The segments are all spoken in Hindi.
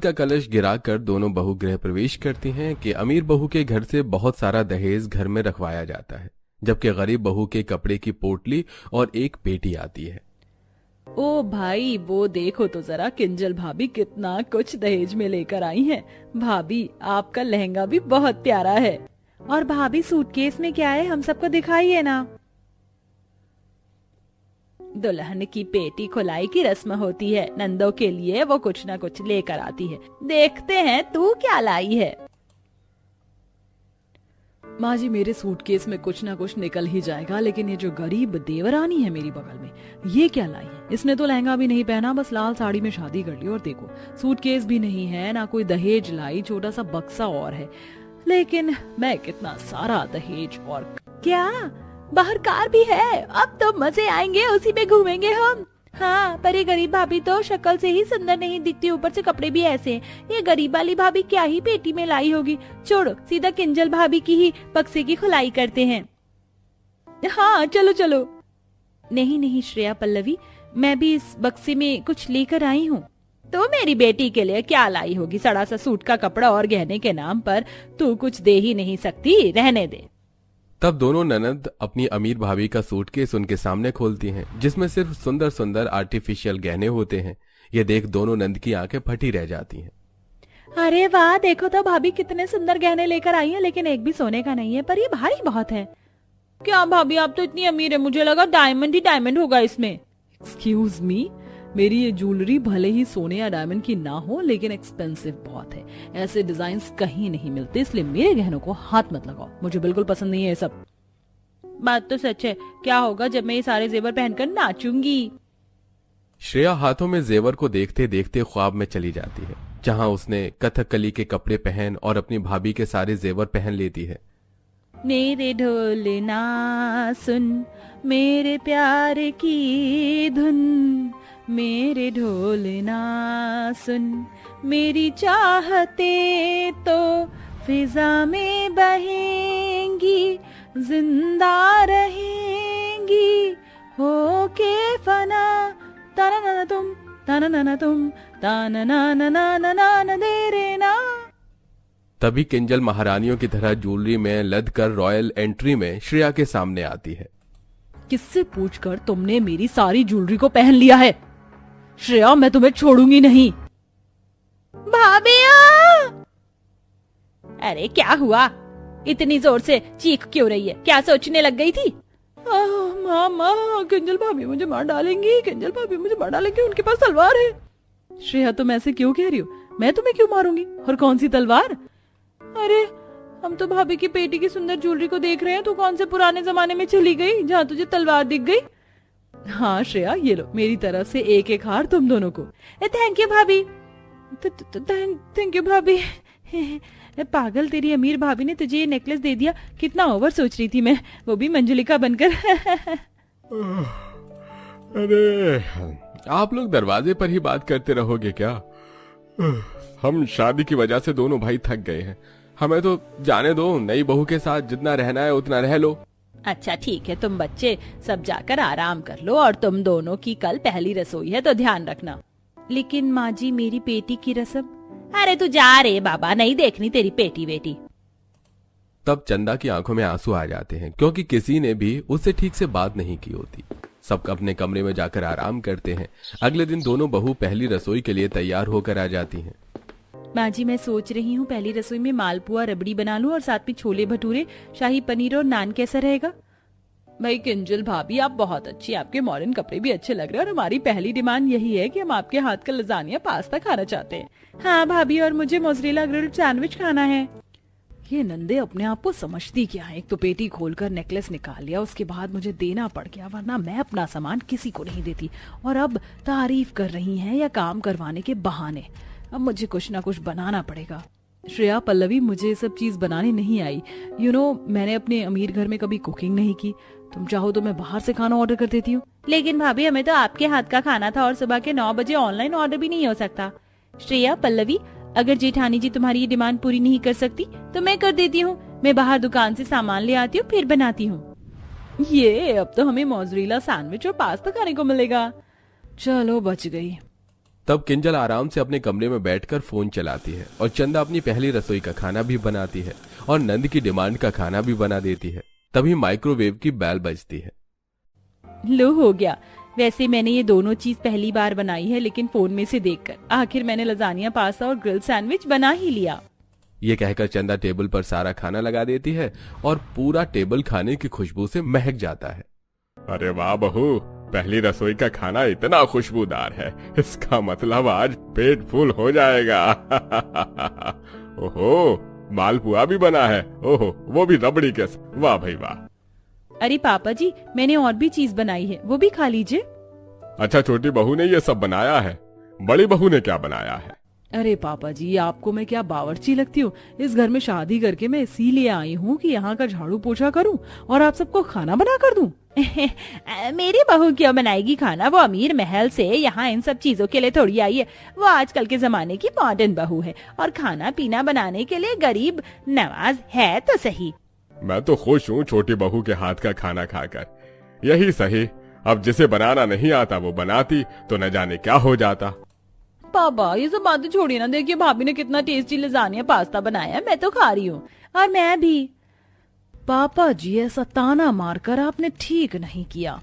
का कलश गिराकर दोनों बहू गृह प्रवेश करती हैं कि अमीर बहू के घर से बहुत सारा दहेज घर में रखवाया जाता है, जबकि गरीब बहू के कपड़े की पोटली और एक पेटी आती है। ओ भाई, वो देखो तो जरा किंजल भाभी कितना कुछ दहेज में लेकर आई हैं। भाभी, आपका लहंगा भी बहुत प्यारा है। और भाभी, सूटकेस में क्या है, हम सबको दिखाइए ना। दुल्हन की पेटी खुलाई की रस्म होती है, नंदों के लिए वो कुछ ना कुछ लेकर आती है। देखते हैं तू क्या लाई है। माँ जी, मेरे सूटकेस में कुछ ना कुछ निकल ही जाएगा, लेकिन ये जो गरीब देवरानी है मेरी बगल में, ये क्या लाई है? इसने तो लहंगा भी नहीं पहना, बस लाल साड़ी में शादी कर ली। और देखो, सूटकेस भी नहीं है, ना कोई दहेज लाई, छोटा सा बक्सा और है। लेकिन मैं कितना सारा दहेज। और क्या बाहर कार भी है? अब तो मजे आएंगे, उसी में घूमेंगे हम। हाँ, पर ये गरीब भाभी तो शक्ल से ही सुंदर नहीं दिखती, ऊपर से कपड़े भी ऐसे हैं। ये गरीब वाली भाभी क्या ही पेटी में लाई होगी। छोड़ो, सीधा किंजल भाभी की ही बक्से की खुलाई करते हैं। हाँ, चलो चलो। नहीं नहीं श्रेया पल्लवी, मैं भी इस बक्से में कुछ लेकर आई हूँ। तो मेरी बेटी के लिए क्या लाई होगी? सड़ा सा सूट का कपड़ा और गहने के नाम पर तू कुछ दे ही नहीं सकती, रहने दे। तब दोनों ननद अपनी अमीर भाभी का सूटकेस उनके सामने खोलती हैं, जिसमें सिर्फ सुंदर सुंदर आर्टिफिशियल गहने होते हैं। ये देख दोनों नंद की आंखें फटी रह जाती हैं। अरे वाह, देखो तो भाभी कितने सुंदर गहने लेकर आई हैं, लेकिन एक भी सोने का नहीं है, पर ये भारी बहुत है। क्या भाभी, आप तो इतनी अमीर है, मुझे लगा डायमंड ही डायमंड होगा इसमें। एक्सक्यूज मी, मेरी ये ज्वेलरी भले ही सोने या डायमंड की ना हो, लेकिन एक्सपेंसिव बहुत है। ऐसे डिजाइन्स कहीं नहीं मिलते, इसलिए मेरे गहनों को हाथ मत लगाओ, मुझे बिल्कुल पसंद नहीं है ये सब। बात तो सच है, क्या होगा जब मैं ये सारे जेवर पहनकर नाचूंगी। श्रेया हाथों में जेवर को देखते देखते ख्वाब में चली जाती है, जहां उसने कथकली के कपड़े पहन और अपनी भाभी के सारे जेवर पहन लेती है। मेरे ढोलना सुन, मेरे प्यार की धुन, मेरे ढोलना सुन, मेरी चाहते तो फिजा में बहेंगी, जिंदा रहेंगी होके फना। ताना नाना तुम, ताना नाना तुम, ताना नाना नाना नाना दे रे ना। तभी किंजल महारानियों की तरह ज्वेलरी में लद कर रॉयल एंट्री में श्रेया के सामने आती है। किससे पूछकर तुमने मेरी सारी ज्वेलरी को पहन लिया है? श्रेया, मैं तुम्हें छोड़ूंगी नहीं। भाभी, अरे क्या हुआ? इतनी जोर से चीख क्यों रही है? क्या सोचने लग गई थी? मामा, किंजल भाभी मुझे मार डालेंगी, किंजल भाभी मुझे मार डालेंगी, उनके पास तलवार है। श्रेया, तुम ऐसे क्यों कह रही हो? मैं तुम्हें क्यों मारूंगी? और कौन सी तलवार? अरे, हम तो भाभी की पेटी की सुंदर ज्वेलरी को देख रहे हैं, तो कौन से पुराने जमाने में चली गई जहाँ तुझे तलवार दिख गई? हाँ श्रेया, ये लो, मेरी तरफ से एक एक हार तुम दोनों को। थैंक यू भाभी। थैंक यू भाभी। पागल, तेरी अमीर भाभी ने तुझे ये नेकलेस दे दिया। कितना ओवर सोच रही थी मैं, वो भी मंजुलिका बनकर। अरे, आप लोग दरवाजे पर ही बात करते रहोगे क्या? हम शादी की वजह से दोनों भाई थक गए हैं, हमें तो जाने दो। नई बहू के साथ जितना रहना है उतना रह लो। अच्छा ठीक है, तुम बच्चे सब जाकर आराम कर लो, और तुम दोनों की कल पहली रसोई है तो ध्यान रखना। लेकिन माँ जी, मेरी पेटी की रस्म। अरे तू जा रे बाबा, नहीं देखनी तेरी पेटी बेटी। तब चंदा की आंखों में आंसू आ जाते हैं, क्योंकि किसी ने भी उससे ठीक से बात नहीं की होती। सब अपने कमरे में जाकर आराम करते हैं। अगले दिन दोनों बहू पहली रसोई के लिए तैयार होकर आ जाती हैं। माँ जी, मैं सोच रही हूँ पहली रसोई में मालपुआ रबड़ी बना लूं, और साथ में छोले भटूरे, शाही पनीर और नान। कैसा रहेगा? भाई किंजल भाभी, आप बहुत अच्छी, आपके मॉडर्न कपड़े भी अच्छे लग रहे हैं, और हमारी पहली डिमांड यही है कि हम आपके हाथ का लजानिया पास्ता खाना चाहते हैं। हाँ भाभी, और मुझे मोज़रेला ग्रिल्ड सैंडविच खाना है। ये नंदे अपने आप को समझती क्या है? एक तो पेटी खोलकर नेकलेस निकाल लिया, उसके बाद मुझे देना पड़ गया, वरना मैं अपना सामान किसी को नहीं देती। और अब तारीफ कर रही हैं या काम करवाने के बहाने। अब मुझे कुछ ना कुछ बनाना पड़ेगा। श्रेया पल्लवी, मुझे सब चीज बनाने नहीं आई। मैंने अपने अमीर घर में कभी कुकिंग नहीं की। तुम चाहो तो मैं बाहर से खाना ऑर्डर कर देती हूँ। लेकिन भाभी, हमें तो आपके हाथ का खाना था, और सुबह के 9 बजे ऑनलाइन ऑर्डर भी नहीं हो सकता। श्रेया पल्लवी, अगर जेठानी जी तुम्हारी ये डिमांड पूरी नहीं कर सकती तो मैं कर देती हूँ। मैं बाहर दुकान से सामान ले आती हूँ, फिर बनाती हूँ। ये अब तो हमें मोज़रेला सैंडविच और पास्ता खाने को मिलेगा। चलो, बच गई। तब किंजल आराम से अपने कमरे में बैठकर फोन चलाती है और चंदा अपनी पहली रसोई का खाना भी बनाती है और नंद की डिमांड का खाना भी बना देती है। तभी माइक्रोवेव की बेल बजती है। लो हो गया। वैसे मैंने ये दोनों चीज पहली बार बनाई है, लेकिन फोन में से देखकर आखिर मैंने लजानिया, पास्ता और ग्रिल सैंडविच बना ही लिया। ये कहकर चंदा टेबल पर सारा खाना लगा देती है और पूरा टेबल खाने की खुशबू से महक जाता है। अरे वाह बहू, पहली रसोई का खाना इतना खुशबूदार है, इसका मतलब आज पेट फुल हो जाएगा। ओहो, मालपुआ भी बना है। ओहो, वो भी रबड़ी के साथ। वाह भाई वाह। अरे पापा जी, मैंने और भी चीज बनाई है, वो भी खा लीजिए। अच्छा, छोटी बहू ने ये सब बनाया है, बड़ी बहू ने क्या बनाया है? अरे पापा जी, आपको मैं क्या बावर्ची लगती हूँ? इस घर में शादी करके मैं इसीलिए आई हूँ कि यहाँ का झाड़ू पोछा करूँ और आप सबको खाना बना कर दूँ। मेरी बहू क्यों बनाएगी खाना? वो अमीर महल से यहाँ इन सब चीजों के लिए थोड़ी आई है। वो आजकल के जमाने की मॉडर्न बहू है और खाना पीना बनाने के लिए गरीब नवाज है तो सही। मैं तो खुश हूँ छोटी बहू के हाथ का खाना खाकर। यही सही, अब जिसे बनाना नहीं आता वो बनाती तो न जाने क्या हो जाता। पापा ये सब बातें छोड़िए ना, देखिए भाभी ने कितना टेस्टी लजानिया पास्ता बनाया है, मैं तो खा रही हूँ और मैं भी। पापा जी, ऐसा ताना मारकर आपने ठीक नहीं किया।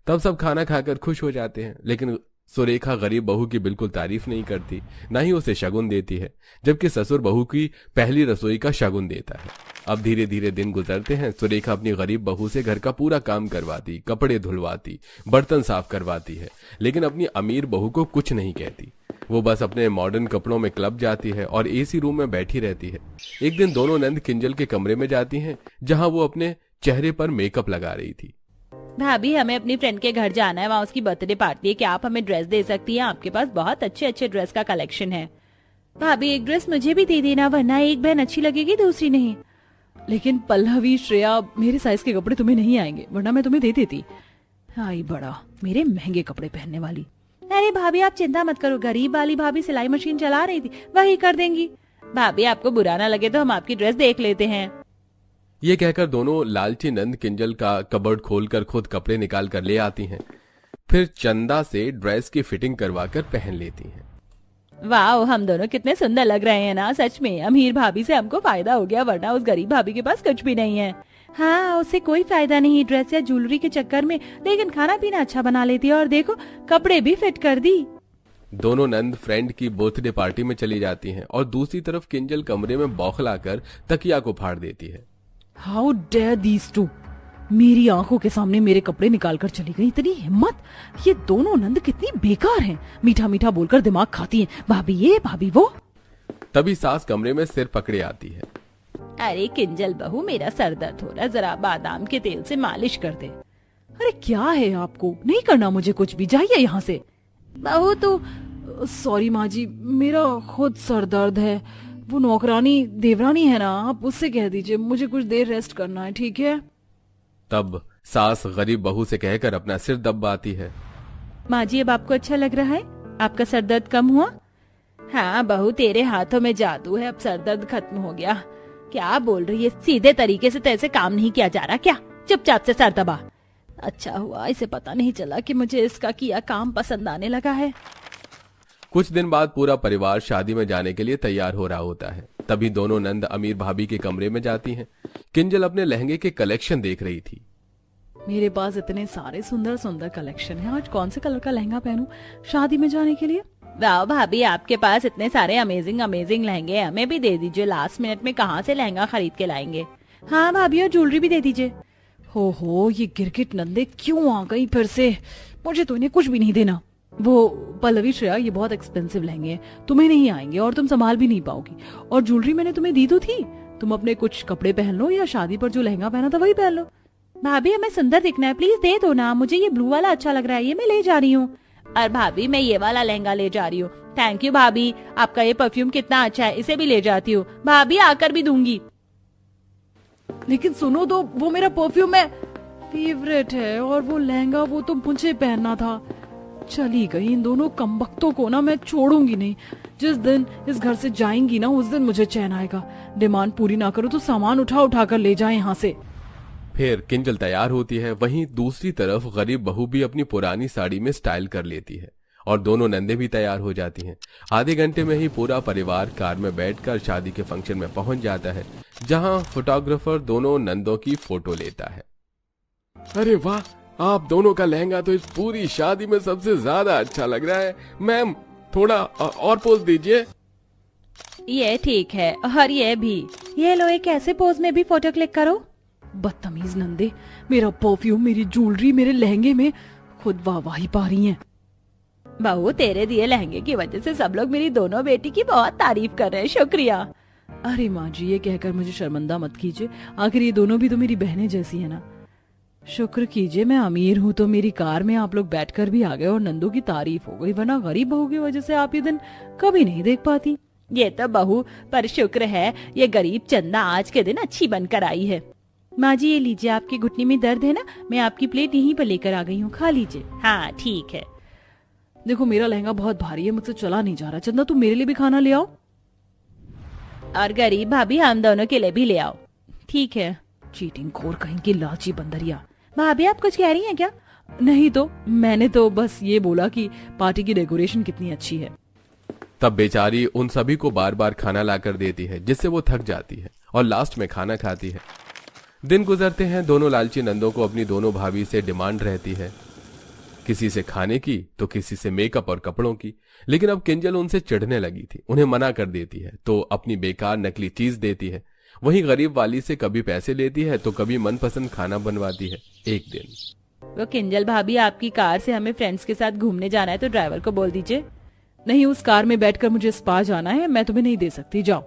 तब सब खाना खाकर खुश हो जाते हैं, लेकिन सुरेखा गरीब बहू की बिल्कुल तारीफ नहीं करती, ना ही उसे शगुन देती है, जबकि ससुर बहू की पहली रसोई का शगुन देता है। अब धीरे धीरे दिन गुजरते हैं। सुरेखा अपनी गरीब बहू से घर का पूरा काम करवाती, कपड़े धुलवाती, बर्तन साफ करवाती है, लेकिन अपनी अमीर बहू को कुछ नहीं कहती। वो बस अपने मॉडर्न कपड़ों में क्लब जाती है और एसी रूम में बैठी रहती है। एक दिन दोनों नंद किंजल के कमरे में जाती हैं, जहां वो अपने चेहरे पर मेकअप लगा रही थी। भाभी, हमें अपनी फ्रेंड के घर जाना है, वहाँ उसकी बर्थडे पार्टी है, क्या आप हमें ड्रेस दे सकती हैं? आपके पास बहुत अच्छे अच्छे ड्रेस का कलेक्शन है। भाभी, एक ड्रेस मुझे भी दे देना, वरना एक बहन अच्छी लगेगी दूसरी नहीं। लेकिन पल्लवी, श्रेया, मेरे साइज के कपड़े तुम्हें नहीं आएंगे, वरना मैं तुम्हें दे देती। आई बड़ा मेरे महंगे कपड़े पहनने वाली। अरे भाभी, आप चिंता मत करो, गरीब वाली भाभी सिलाई मशीन चला रही थी, वही कर देंगी। भाभी, आपको बुरा ना लगे तो हम आपकी ड्रेस देख लेते हैं। ये कहकर दोनों लालची नंद किंजल का कबर्ड खोलकर खुद कपड़े निकाल कर ले आती हैं, फिर चंदा से ड्रेस की फिटिंग करवाकर पहन लेती हैं। वाह, हम दोनों कितने सुंदर लग रहे हैं ना। सच में अमीर भाभी से हमको फायदा हो गया, वरना उस गरीब भाभी के पास कुछ भी नहीं है। हाँ, उससे कोई फायदा नहीं ड्रेस या ज्वेलरी के चक्कर में, लेकिन खाना पीना अच्छा बना लेती है और देखो कपड़े भी फिट कर दी। दोनों नंद फ्रेंड की बर्थडे पार्टी में चली जाती हैं और दूसरी तरफ किंजल कमरे में बौखलाकर तकिया को फाड़ देती है। हाउ डेयर दीज टू, मेरी आंखों के सामने मेरे कपड़े निकाल कर चली गई, इतनी हिम्मत। ये दोनों नंद कितनी बेकार हैं, मीठा मीठा बोलकर दिमाग खाती हैं, भाभी ये भाभी वो। तभी सास कमरे में सिर पकड़े आती है। अरे किंजल बहू, मेरा सर दर्द हो रहा, जरा बादाम के तेल से मालिश कर दे। अरे क्या है आपको, नहीं करना मुझे कुछ भी, जाइए यहाँ से। बहू तो सॉरी माँ जी, मेरा खुद सर दर्द है। वो नौकरानी देवरानी है ना, आप उससे कह दीजिए मुझे कुछ देर रेस्ट करना है, ठीक है? तब सास गरीब बहू से कहकर अपना सिर दबाती है। माँ जी, अब आपको अच्छा लग रहा है? आपका सर दर्द कम हुआ? हाँ बहू, तेरे हाथों में जादू है, अब सर दर्द खत्म हो गया। क्या बोल रही है? सीधे तरीके से तैसे काम नहीं किया जा रहा क्या? चुपचाप से सर दबा। अच्छा हुआ इसे पता नहीं चला कि मुझे इसका किया काम पसंद आने लगा है। कुछ दिन बाद पूरा परिवार शादी में जाने के लिए तैयार हो रहा होता है। तभी दोनों नंद अमीर भाभी के कमरे में जाती हैं। किंजल अपने लहंगे के कलेक्शन देख रही थी। मेरे पास इतने सारे सुंदर सुंदर कलेक्शन है, आज कौन से कलर का लहंगा पहनूं शादी में जाने के लिए? वाह भाभी, आपके पास इतने सारे अमेजिंग अमेजिंग लहंगे, हमें भी दे दीजिए। लास्ट मिनट में कहाँ से लहंगा खरीद के लाएंगे? हाँ भाभी, और ज्वेलरी भी दे दीजिए। हो ये गिरगिट नंदे क्यों आ गई फिर से? मुझे तो इन्हें कुछ भी नहीं देना। वो पल्लवी, श्रेया, ये बहुत एक्सपेंसिव लहंगे हैं, तुम्हें नहीं आएंगे और तुम संभाल भी नहीं पाओगी। और ज्वेलरी मैंने तुम्हें दी तो थी, तुम अपने कुछ कपड़े पहन लो या शादी पर जो लहंगा पहना था वही पहन लो। भाभी, हमें सुंदर दिखना है, प्लीज दे दो ना। मुझे ये ब्लू वाला अच्छा लग रहा है, ये मैं ले जा रही हूँ। और भाभी, मैं ये वाला लहंगा ले जा रही हूँ। थैंक यू भाभी, आपका ये परफ्यूम कितना अच्छा है, इसे भी ले जाती हूँ। भाभी, आकर भी दूंगी। लेकिन सुनो तो, वो मेरा परफ्यूम है, फेवरेट है, और वो लहंगा वो तो मुझे पहनना था। चली गई, इन दोनों कमबख्तों को ना मैं छोड़ूंगी नहीं। जिस दिन इस घर से जाएंगी ना, उस दिन मुझे चैन आएगा। डिमांड पूरी ना करो तो सामान उठा उठा कर ले जाए यहाँ से। फिर किंजल तैयार होती है। वहीं दूसरी तरफ गरीब बहू भी अपनी पुरानी साड़ी में स्टाइल कर लेती है और दोनों नंदे भी तैयार हो जाती हैं। आधे घंटे में ही पूरा परिवार कार में बैठकर शादी के फंक्शन में पहुंच जाता है, जहां फोटोग्राफर दोनों नंदों की फोटो लेता है। अरे वाह, आप दोनों का लहंगा तो इस पूरी शादी में सबसे ज्यादा अच्छा लग रहा है। मैम, थोड़ा और पोज दीजिए। ये ठीक है, और ये भी। ये लो, एक ऐसे पोज में भी फोटो क्लिक करो। बदतमीज नंदे, मेरा परफ्यूम, मेरी ज्वेलरी मेरे लहंगे में खुद वाहवाही पा रही हैं। बहू, तेरे दिए लहंगे की वजह से सब लोग मेरी दोनों बेटी की बहुत तारीफ कर रहे हैं, शुक्रिया। अरे माँ जी, ये कहकर मुझे शर्मिंदा मत कीजिए, आखिर ये दोनों भी तो मेरी बहनें जैसी है ना। शुक्र कीजिए मैं अमीर हूँ तो मेरी कार में आप लोग बैठकर भी आ गए और नंदू की तारीफ हो गई, वरना गरीब बहू की वजह से आप ये दिन कभी नहीं देख पाती। ये तो बहू, पर शुक्र है ये गरीब चंदा आज के दिन अच्छी बनकर आई है। माँ जी, ये लीजिए, आपके घुटने में दर्द है ना, मैं आपकी प्लेट यहीं पर लेकर आ गई हूँ, खा लीजिए। हाँ ठीक है। देखो, मेरा लहंगा बहुत भारी है, मुझसे चला नहीं जा रहा। चंदा, तुम मेरे लिए भी खाना ले आओ, और गरीब भाभी हम दोनों के लिए भी ले आओ। ठीक है। चीटिंग खोर कहीं की लालची बंदरिया। भाभी, आप कुछ कह रही हैं क्या? नहीं तो, मैंने तो बस ये बोला कि पार्टी की डेकोरेशन कितनी अच्छी है। तब बेचारी उन सभी को बार बार खाना लाकर देती है, जिससे वो थक जाती है और लास्ट में खाना खाती है। दिन गुजरते हैं, दोनों लालची नंदों को अपनी दोनों भाभी से डिमांड रहती है, किसी से खाने की तो किसी से मेकअप और कपड़ों की। लेकिन अब किंजल उनसे चिढ़ने लगी थी, उन्हें मना कर देती है तो अपनी बेकार नकली चीज देती है। वहीं गरीब वाली से कभी पैसे लेती है तो कभी मनपसंद खाना बनवाती है। एक दिन, वो किंजल भाभी, आपकी कार से हमें फ्रेंड्स के साथ घूमने जाना है तो ड्राइवर को बोल दीजिए। नहीं, उस कार में बैठकर मुझे स्पा जाना है, मैं तुम्हें नहीं दे सकती, जाओ।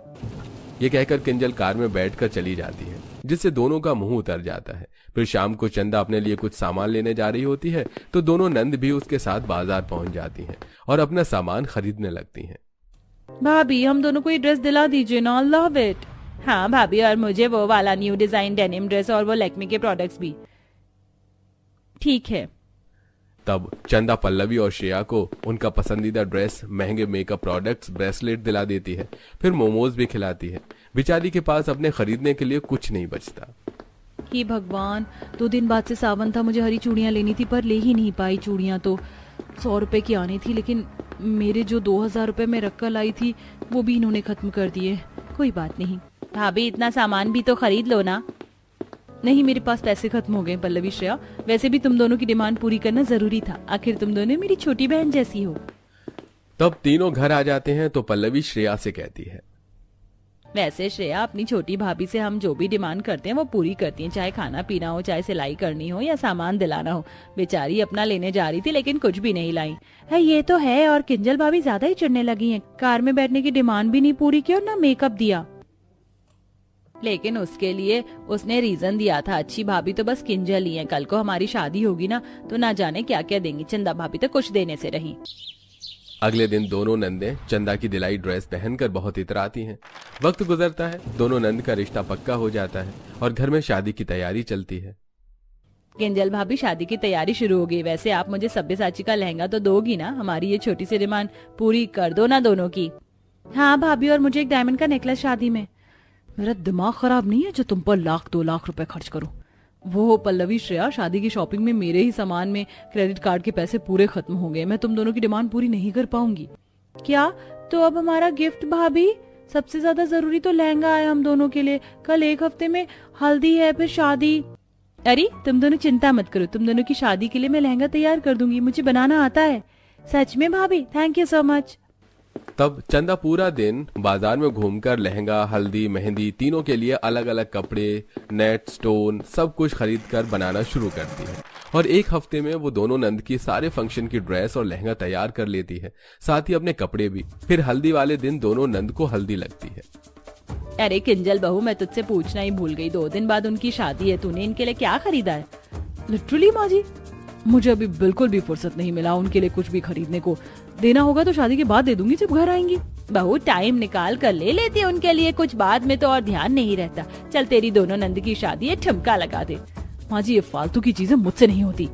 ये कहकर किंजल कार में बैठकर चली जाती है, जिससे दोनों का मुंह उतर जाता है। फिर शाम को चंदा अपने लिए कुछ सामान लेने जा रही होती है तो दोनों नंद भी उसके साथ बाजार पहुंच जाती हैं और अपना सामान खरीदने लगती हैं। भाभी, हम दोनों को ये ड्रेस दिला दीजिए ना, लव इट। हाँ भाभी, और मुझे वो वाला न्यू डिजाइन डेनिम ड्रेस और वो लैक्मे के प्रोडक्ट्स भी। ठीक है। तब चंदा पल्लवी और श्रेया को उनका पसंदीदा ड्रेस, महंगे मेकअप प्रोडक्ट्स, ब्रेसलेट दिला देती है, फिर मोमोज भी खिलाती है। बेचारी के पास अपने खरीदने के लिए कुछ नहीं बचता। हे भगवान, 2 दिन बाद से सावन था, मुझे हरी चूड़ियां लेनी थी पर ले ही नहीं पाई। चूड़ियां तो 100 रुपए की आनी थी, लेकिन मेरे जो 2000 रुपए में रख कर लाई थी वो भी इन्होंने खत्म कर दिए। कोई बात नहीं भाभी, इतना सामान भी तो खरीद लो ना। नहीं, मेरे पास पैसे खत्म हो गए पल्लवी, श्रेया। वैसे भी तुम दोनों की डिमांड पूरी करना जरूरी था, आखिर तुम दोनों मेरी छोटी बहन जैसी हो। तब तीनों घर आ जाते हैं तो पल्लवी श्रेया से कहती है, वैसे श्रेया, अपनी छोटी भाभी से हम जो भी डिमांड करते हैं वो पूरी करती हैं, चाहे खाना पीना हो, चाहे सिलाई करनी हो या सामान दिलाना हो। बेचारी अपना लेने जा रही थी लेकिन कुछ भी नहीं लाई है। ये तो है, और किंजल भाभी ज्यादा ही चिढ़ने लगी हैं। कार में बैठने की डिमांड भी नहीं पूरी की और ना मेकअप दिया, लेकिन उसके लिए उसने रीजन दिया था। अच्छी भाभी तो बस किंजल ही है, कल को हमारी शादी होगी ना तो ना जाने क्या क्या देंगी। चंदा भाभी तो कुछ देने से रही। अगले दिन दोनों नंदे चंदा की दिलाई ड्रेस पहनकर बहुत इतराती हैं। वक्त गुजरता है, दोनों नंद का रिश्ता पक्का हो जाता है और घर में शादी की तैयारी चलती है। किंजल भाभी, शादी की तैयारी शुरू हो गई। वैसे आप मुझे सब्यसाची का लहंगा तो दोगी ना? हमारी ये छोटी सी डिमांड पूरी कर दो ना दोनों की। हाँ भाभी, और मुझे एक डायमंड का नेकलेस शादी में। मेरा दिमाग खराब नहीं है जो तुम पर 1-2 लाख रुपए खर्च करो। वो पल्लवी, श्रेया, शादी की शॉपिंग में मेरे ही सामान में क्रेडिट कार्ड के पैसे पूरे खत्म हो गए। मैं तुम दोनों की डिमांड पूरी नहीं कर पाऊंगी। क्या? तो अब हमारा गिफ्ट भाभी? सबसे ज्यादा जरूरी तो लहंगा है हम दोनों के लिए। कल 1 हफ्ते में हल्दी है, फिर शादी। अरे तुम दोनों चिंता मत करो, तुम दोनों की शादी के लिए मैं लहंगा तैयार कर दूंगी, मुझे बनाना आता है। सच में भाभी? Thank you so much. तब चंदा पूरा दिन बाजार में घूमकर लहंगा, हल्दी, मेहंदी तीनों के लिए अलग अलग कपड़े, नेट, स्टोन सब कुछ खरीद कर बनाना शुरू करती है और 1 हफ्ते में वो दोनों नंद की सारे फंक्शन की ड्रेस और लहंगा तैयार कर लेती है, साथ ही अपने कपड़े भी। फिर हल्दी वाले दिन दोनों नंद को हल्दी लगती है। अरे किंजल बहू, मैं तुझसे पूछना ही भूल गई, 2 दिन बाद उनकी शादी है, तूने इनके लिए क्या खरीदा है? लिटरली माँ जी, मुझे अभी बिल्कुल भी फुर्सत नहीं मिला उनके लिए कुछ भी खरीदने को। देना होगा तो शादी के बाद दे दूंगी जब घर आएंगी। बहू, टाइम निकाल कर ले लेती है उनके लिए कुछ, बाद में तो और ध्यान नहीं रहता। चल, तेरी दोनों नंद की शादी है, ठुमका लगा दे। माँ जी, ये फालतू की चीजें मुझसे नहीं होती।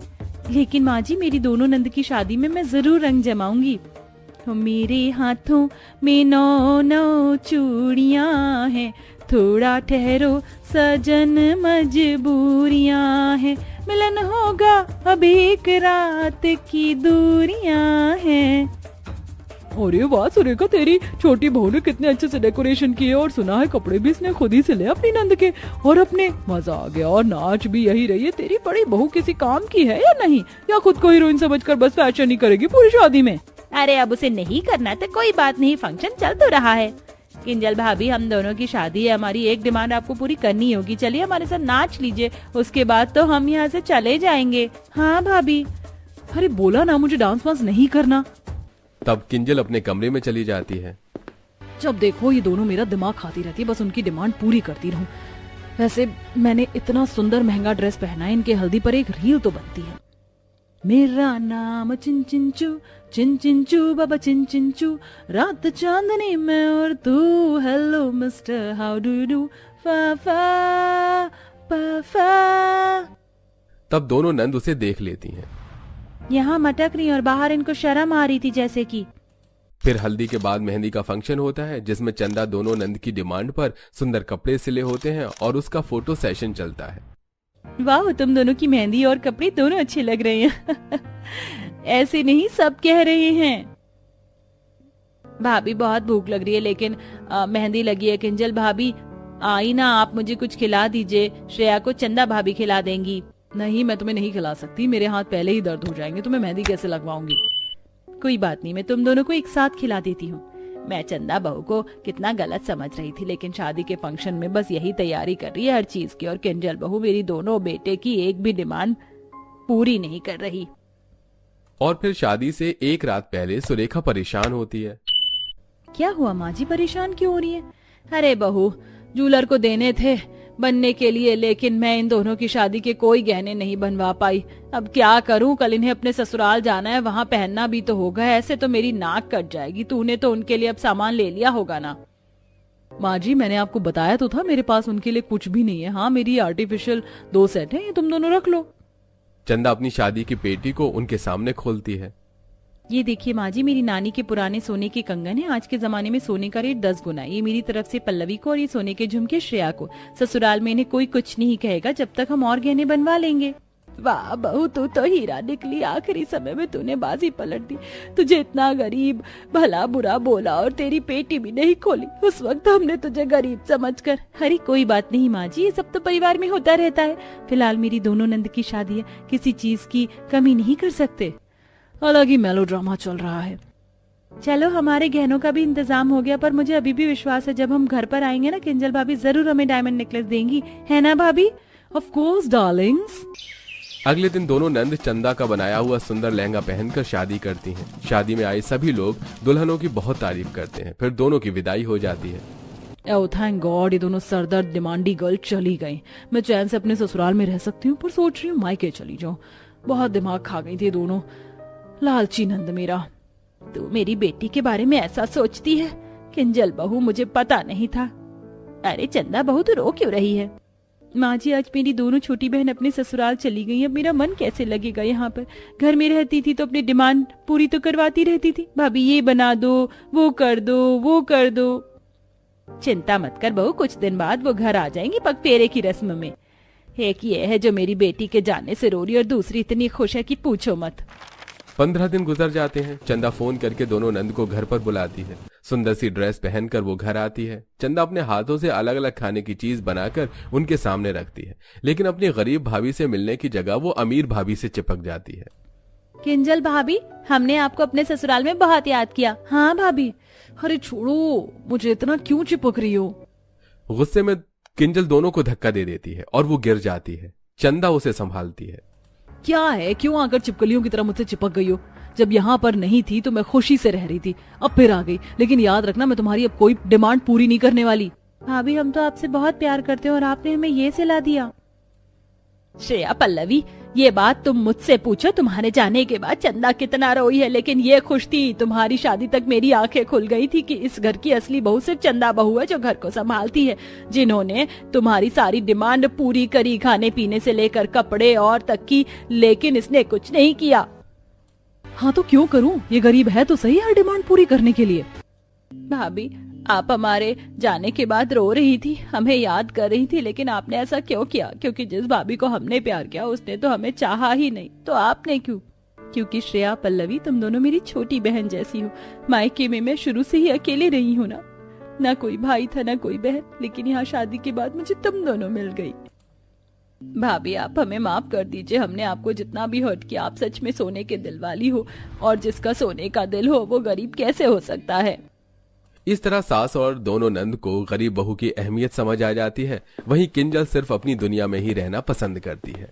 लेकिन माँ जी, मेरी दोनों नंद की शादी में मैं जरूर रंग जमाऊंगी। मेरे हाथों में 9 चूड़ियां हैं, थोड़ा ठहरो सजन मजबूरियां हैं। मिलन होगा अब एक रात की दूरियां हैं। अरे वाह सुरेखा, तेरी छोटी बहू ने कितने अच्छे से डेकोरेशन किए और सुना है कपड़े भी इसने खुद ही सिले अपनी नंद के। और अपने मजा आ गया, और नाच भी यही रही है। तेरी बड़ी बहू किसी काम की है या नहीं, या खुद को हीरोइन समझकर बस फैशन ही करेगी पूरी शादी में? अरे अब उसे नहीं करना तो कोई बात नहीं, फंक्शन चल तो रहा है। किंजल भाभी, हम दोनों की शादी है, हमारी एक डिमांड आपको पूरी करनी होगी। चलिए हमारे साथ नाच लीजिए, उसके बाद तो हम यहाँ से चले जाएंगे। हाँ भाभी। अरे बोला ना मुझे डांस वांस नहीं करना। तब किंजल अपने कमरे में चली जाती है। जब देखो ये दोनों मेरा दिमाग खाती रहती है, बस उनकी डिमांड पूरी करती रहूं। वैसे मैंने इतना सुंदर महंगा ड्रेस पहना है, इनके हल्दी पर एक रील तो बनती है। मेरा नाम चिंचिंचू बाबा चिंचिंचू, रात चांदनी में और तू, hello mister how do you do, फा फा पा फा। तब दोनों नंद उसे देख लेती हैं। यहाँ मटक रही और बाहर इनको शर्म आ रही थी जैसे कि। फिर हल्दी के बाद मेहंदी का फंक्शन होता है, जिसमें चंदा दोनों नंद की डिमांड पर सुंदर कपड़े सिले होते हैं और उसका फोटो सेशन चलता है। वाह, तुम दोनों की मेहंदी और कपड़े दोनों अच्छे लग रहे हैं। ऐसे नहीं सब कह रहे हैं। भाभी बहुत भूख लग रही है, लेकिन मेहंदी लगी है। किंजल भाभी आई ना, आप मुझे कुछ खिला दीजिए। श्रेया को चंदा भाभी खिला देंगी। नहीं, मैं तुम्हें नहीं खिला सकती, मेरे हाथ पहले ही दर्द हो जाएंगे, तुम्हें मेहंदी कैसे लगवाऊंगी? कोई बात नहीं, मैं तुम दोनों को एक साथ खिला देती हूँ। मैं चंदा बहू को कितना गलत समझ रही थी, लेकिन शादी के फंक्शन में बस यही तैयारी कर रही है हर चीज की, और किंजल बहू मेरी दोनों बेटे की एक भी डिमांड पूरी नहीं कर रही। और फिर शादी से एक रात पहले सुरेखा परेशान होती है। क्या हुआ माँ जी, परेशान क्यों हो रही है? अरे बहू, जूलर को देने थे बनने के लिए, लेकिन मैं इन दोनों की शादी के कोई गहने नहीं बनवा पाई। अब क्या करूं, कल इन्हें अपने ससुराल जाना है, वहां पहनना भी तो होगा। ऐसे तो मेरी नाक कट जाएगी। तूने तो उनके लिए अब सामान ले लिया होगा ना? माँ जी, मैंने आपको बताया तो था मेरे पास उनके लिए कुछ भी नहीं है। हाँ, मेरी आर्टिफिशियल 2 सेट है, ये तुम दोनों रख लो। चंदा अपनी शादी की पेटी को उनके सामने खोलती है। ये देखिए माँ जी, मेरी नानी के पुराने सोने के कंगन है। आज के जमाने में सोने का रेट 10 गुना है। ये मेरी तरफ से पल्लवी को, और ये सोने के झुमके श्रेया को। ससुराल में इन्हें कोई कुछ नहीं कहेगा जब तक हम और गहने बनवा लेंगे। वाह बहू, तू तो हीरा निकली। आखिरी समय में तूने बाजी पलट दी। तुझे इतना गरीब भला बुरा बोला और तेरी पेटी भी नहीं खोली। उस वक्त हमने तुझे गरीब समझकर। अरे कोई बात नहीं माँ जी, ये सब तो परिवार में होता रहता है। फिलहाल मेरी दोनों नंद की शादी है, किसी चीज की कमी नहीं कर सकते। अलग ही मेलोड्रामा चल रहा है। चलो, हमारे गहनों का भी इंतजाम हो गया, पर मुझे अभी भी विश्वास है जब हम घर पर आएंगे ना, किंजल भाभी जरूर हमें डायमंड नेकलेस देंगी, है ना भाभी? Of course Darling's. अगले दिन दोनों नंद चंदा का बनाया हुआ सुंदर लहंगा पहनकर शादी करती हैं। शादी में आए सभी लोग दुल्हनों की बहुत तारीफ करते हैं। फिर दोनों की विदाई हो जाती है। ओह थैंक गॉड, ये दोनों सरदर्द डिमांडी गर्ल चली गई। मैं चैन से अपने ससुराल में रह सकती हूँ, पर सोच रही हूँ मायके चली जाऊँ। बहुत दिमाग खा गई थी दोनों। लालची नंद मेरा। तू मेरी बेटी के बारे में ऐसा सोचती है? किंजल बहू, मुझे पता नहीं था। अरे चंदा बहू, तू रो क्यों रही है? माँ जी, आज मेरी दोनों छोटी बहन अपने ससुराल चली गई। अब मेरा मन कैसे लगेगा यहाँ पर? घर में रहती थी तो अपनी डिमांड पूरी तो करवाती रहती थी। भाभी ये बना दो, वो कर दो, वो कर दो। चिंता मत कर बहू, कुछ दिन बाद वो घर आ जाएंगी पगफेरे की रस्म में। एक ये है जो मेरी बेटी के जाने से रो रही, और दूसरी इतनी खुश है कि पूछो मत। 15 दिन गुजर जाते हैं। चंदा फोन करके दोनों नंद को घर पर बुलाती है। सुंदर सी ड्रेस पहनकर वो घर आती है। चंदा अपने हाथों से अलग अलग खाने की चीज बनाकर उनके सामने रखती है, लेकिन अपनी गरीब भाभी से मिलने की जगह वो अमीर भाभी से चिपक जाती है। किंजल भाभी, हमने आपको अपने ससुराल में बहुत याद किया। हाँ भाभी। अरे छोड़ो, मुझे इतना क्यों चिपक रही हो? गुस्से में किंजल दोनों को धक्का दे देती है और वो गिर जाती है। चंदा उसे संभालती है। क्या है, क्यों आकर चिपकलियों की तरह मुझसे चिपक गई हो? जब यहाँ पर नहीं थी तो मैं खुशी से रह रही थी, अब फिर आ गई। लेकिन याद रखना, मैं तुम्हारी अब कोई डिमांड पूरी नहीं करने वाली। भाभी, हम तो आपसे बहुत प्यार करते हैं और आपने हमें ये सिला दिया। श्रेया, पल्लवी, ये बात तुम मुझसे पूछो। तुम्हारे जाने के बाद चंदा कितना रोई है, लेकिन ये खुश थी। तुम्हारी शादी तक मेरी आंखें खुल गई थी कि इस घर की असली बहू सिर्फ चंदा बहू है, जो घर को संभालती है, जिन्होंने तुम्हारी सारी डिमांड पूरी करी, खाने पीने से लेकर कपड़े और तक की। लेकिन इसने कुछ नहीं किया। हाँ तो क्यों करूं? ये गरीब है तो सही हर डिमांड पूरी करने के लिए। भाभी, आप हमारे जाने के बाद रो रही थी, हमें याद कर रही थी, लेकिन आपने ऐसा क्यों किया? क्योंकि जिस भाभी को हमने प्यार किया उसने तो हमें चाहा ही नहीं, तो आपने क्यों? क्योंकि श्रेया, पल्लवी, तुम दोनों मेरी छोटी बहन जैसी हो। मायके में मैं शुरू से ही अकेली रही हूँ ना कोई भाई था ना कोई बहन, लेकिन यहाँ शादी के बाद मुझे तुम दोनों मिल गई। भाभी, आप हमें माफ कर दीजिए, हमने आपको जितना भी हर्ट किया। आप सच में सोने के दिल वाली हो, और जिसका सोने का दिल हो वो गरीब कैसे हो सकता है? इस तरह सास और दोनों नंद को गरीब बहू की अहमियत समझ आ जाती है। वहीं किंजल सिर्फ अपनी दुनिया में ही रहना पसंद करती है।